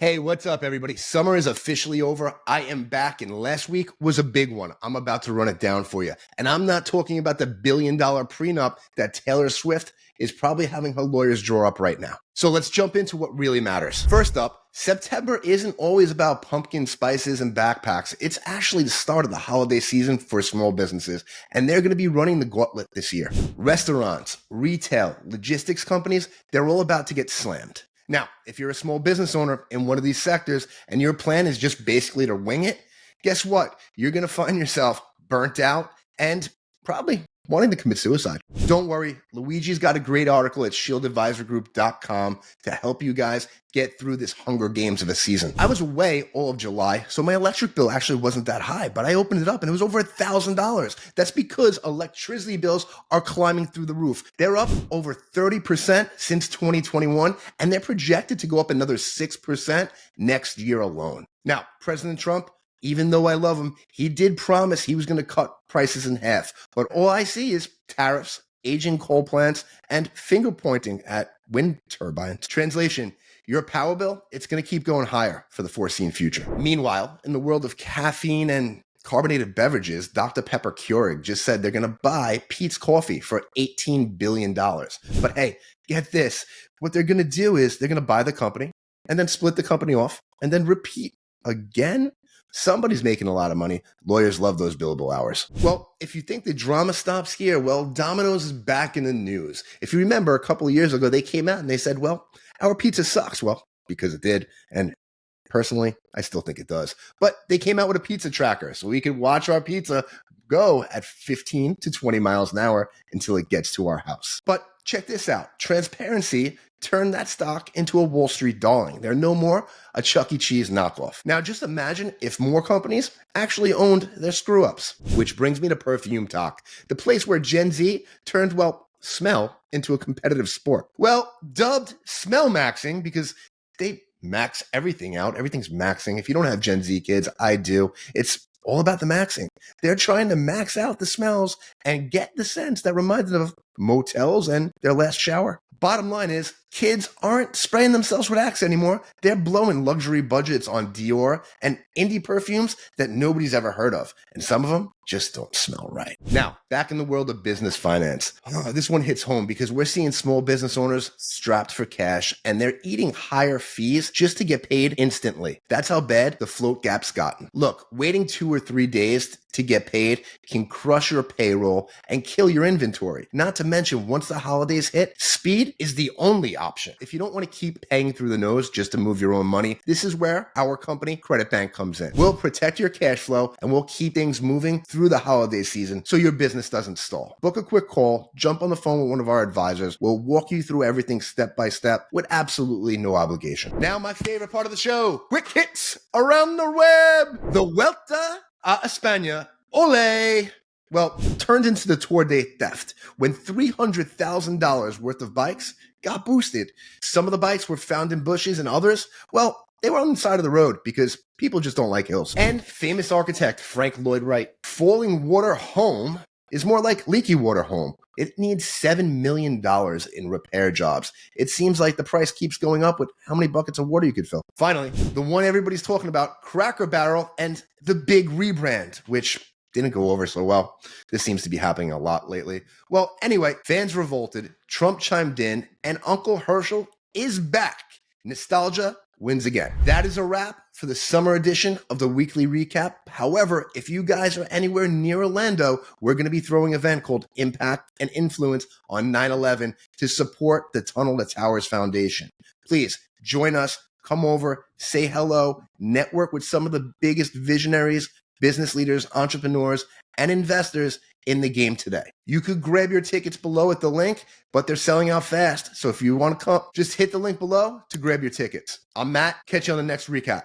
Hey, what's up, everybody? Summer is officially over. I am back, and last week was a big one. I'm about to run it down for you. And I'm not talking about the billion-dollar prenup that Taylor Swift is probably having her lawyers draw up right now. So let's jump into what really matters. First up, September isn't always about pumpkin spices and backpacks. It's actually the start of the holiday season for small businesses, and they're going to be running the gauntlet this year. Restaurants, retail, logistics companies, they're all about to get slammed. Now, if you're a small business owner in one of these sectors and your plan is just basically to wing it, guess what? You're going to find yourself burnt out and probably wanting to commit suicide. Don't worry, Luigi's got a great article at shieldadvisorgroup.com to help you guys get through this Hunger Games of a season. I was away all of July, so my electric bill actually wasn't that high, but I opened it up and it was over $1,000. That's because electricity bills are climbing through the roof. They're up over 30% since 2021, and they're projected to go up another 6% next year alone. Now, President Trump, even though I love him, he did promise he was going to cut prices in half. But all I see is tariffs, aging coal plants, and finger pointing at wind turbines. Translation, your power bill, it's going to keep going higher for the foreseen future. Meanwhile, in the world of caffeine and carbonated beverages, Dr Pepper Keurig just said they're going to buy Peet's coffee for $18 billion. But hey, get this. What they're going to do is they're going to buy the company and then split the company off and then repeat again. Somebody's making a lot of money. Lawyers love those billable hours. Well, if you think the drama stops here, well, Domino's is back in the news. If you remember, a couple of years ago, they came out and they said, well, our pizza sucks. Well, because it did. And personally, I still think it does. But they came out with a pizza tracker so we could watch our pizza go at 15 to 20 miles an hour until it gets to our house. But check this out. Transparency turned that stock into a Wall Street darling. They're no more a Chuck E. Cheese knockoff. Now, just imagine if more companies actually owned their screw-ups. Which brings me to PerfumeTok, the place where Gen Z turned, well, smell into a competitive sport. Well, dubbed Smellmaxxing because they max everything out. Everything's maxing. If you don't have Gen Z kids, I do. It's all about the maxing. They're trying to max out the smells and get the scents that remind them of motels and their last shower. Bottom line is, kids aren't spraying themselves with Axe anymore. They're blowing luxury budgets on Dior and indie perfumes that nobody's ever heard of. And some of them just don't smell right. Now, back in the world of business finance. This one hits home because we're seeing small business owners strapped for cash and they're eating higher fees just to get paid instantly. That's how bad the float gap's gotten. Look, waiting 2 or 3 days to get paid can crush your payroll and kill your inventory. Not to mention, once the holidays hit, speed is the only option. If you don't want to keep paying through the nose just to move your own money, this is where our company, Credit Bank, comes in. We'll protect your cash flow and we'll keep things moving through the holiday season so your business doesn't stall. Book a quick call, jump on the phone with one of our advisors. We'll walk you through everything step by step with absolutely no obligation. Now, my favorite part of the show, quick hits around the web. The Vuelta a España, ole, well, turned into the Tour de theft when $300,000 worth of bikes got boosted. Some of the bikes were found in bushes and others, well, they were on the side of the road because people just don't like hills. And famous architect Frank Lloyd Wright, falling water home is more like leaky water home. It needs $7 million in repair jobs. It seems like the price keeps going up with how many buckets of water you could fill. Finally, the one everybody's talking about, Cracker Barrel and the big rebrand, which didn't go over so well. This seems to be happening a lot lately. Well, anyway, fans revolted, Trump chimed in, and Uncle Herschel is back. Nostalgia wins again. That is a wrap for the summer edition of the weekly recap. However, if you guys are anywhere near Orlando, we're going to be throwing an event called Impact and Influence on 9/11 to support the Tunnel to Towers Foundation. Please join us, come over, say hello, network with some of the biggest visionaries, business leaders, entrepreneurs, and investors in the game today. You could grab your tickets below at the link, but they're selling out fast. So if you want to come, just hit the link below to grab your tickets. I'm Matt. Catch you on the next recap.